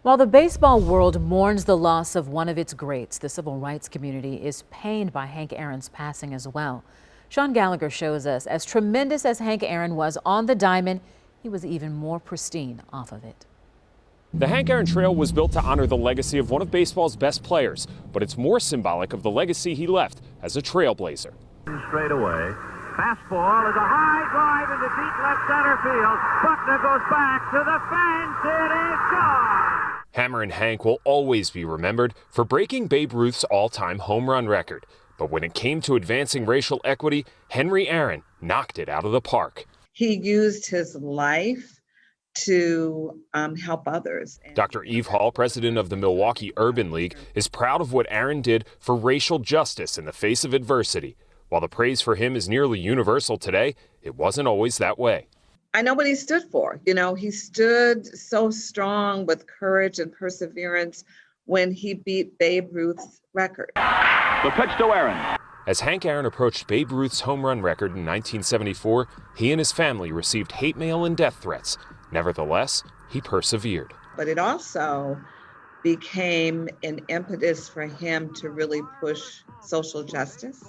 While the baseball world mourns the loss of one of its greats, the civil rights community is pained by Hank Aaron's passing as well. Sean Gallagher shows us, as tremendous as Hank Aaron was on the diamond, he was even more pristine off of it. The Hank Aaron Trail was built to honor the legacy of one of baseball's best players, but it's more symbolic of the legacy he left as a trailblazer. Straight away. Fastball is a high drive into deep left center field. Buckner goes back to the fence. It is gone. Hammerin' Hank will always be remembered for breaking Babe Ruth's all-time home run record. But when it came to advancing racial equity, Henry Aaron knocked it out of the park. He used his life to help others. Dr. Eve Hall, president of the Milwaukee Urban League, is proud of what Aaron did for racial justice in the face of adversity. While the praise for him is nearly universal today, it wasn't always that way. I know what he stood for. You know, he stood so strong with courage and perseverance when he beat Babe Ruth's record. The pitch to Aaron. As Hank Aaron approached Babe Ruth's home run record in 1974, he and his family received hate mail and death threats. Nevertheless, he persevered. But it also became an impetus for him to really push social justice.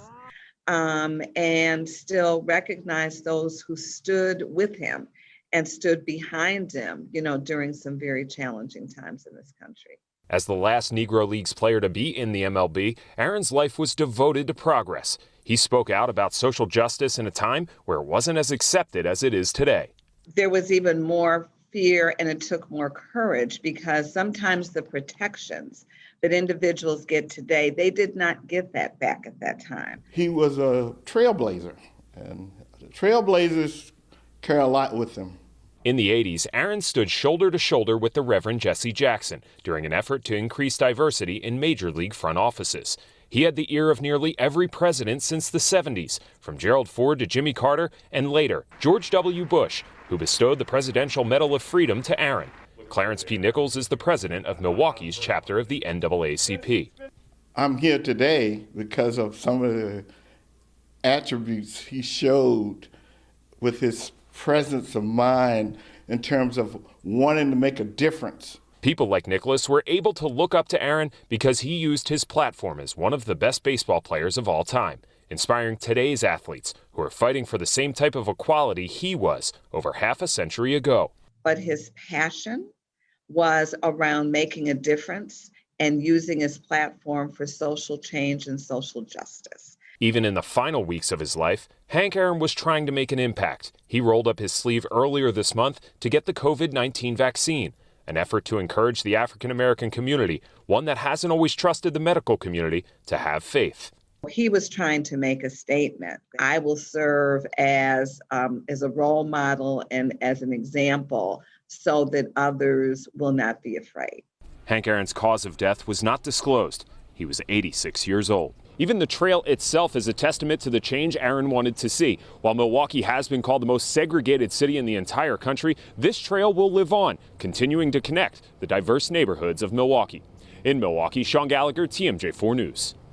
And still recognize those who stood with him and stood behind him, you know, during some very challenging times in this country. As the last Negro Leagues player to be in the MLB, Aaron's life was devoted to progress. He spoke out about social justice in a time where it wasn't as accepted as it is today. There was even more fear and it took more courage because sometimes the protections that individuals get today, they did not get that back at that time. He was a trailblazer, and the trailblazers carry a lot with them. In the 80s, Aaron stood shoulder to shoulder with the Reverend Jesse Jackson during an effort to increase diversity in major league front offices. He had the ear of nearly every president since the 70s, from Gerald Ford to Jimmy Carter, and later, George W. Bush, who bestowed the Presidential Medal of Freedom to Aaron. Clarence P. Nichols is the president of Milwaukee's chapter of the NAACP. I'm here today because of some of the attributes he showed with his presence of mind in terms of wanting to make a difference. People like Nicholas were able to look up to Aaron because he used his platform as one of the best baseball players of all time, inspiring today's athletes who are fighting for the same type of equality he was over half a century ago. But his passion was around making a difference and using his platform for social change and social justice. Even in the final weeks of his life, Hank Aaron was trying to make an impact. He rolled up his sleeve earlier this month to get the COVID-19 vaccine, an effort to encourage the African-American community, one that hasn't always trusted the medical community, to have faith. He was trying to make a statement. I will serve as a role model and as an example so that others will not be afraid. Hank Aaron's cause of death was not disclosed. He was 86 years old. Even the trail itself is a testament to the change Aaron wanted to see. While Milwaukee has been called the most segregated city in the entire country, this trail will live on, continuing to connect the diverse neighborhoods of Milwaukee. In Milwaukee, Sean Gallagher, TMJ4 News.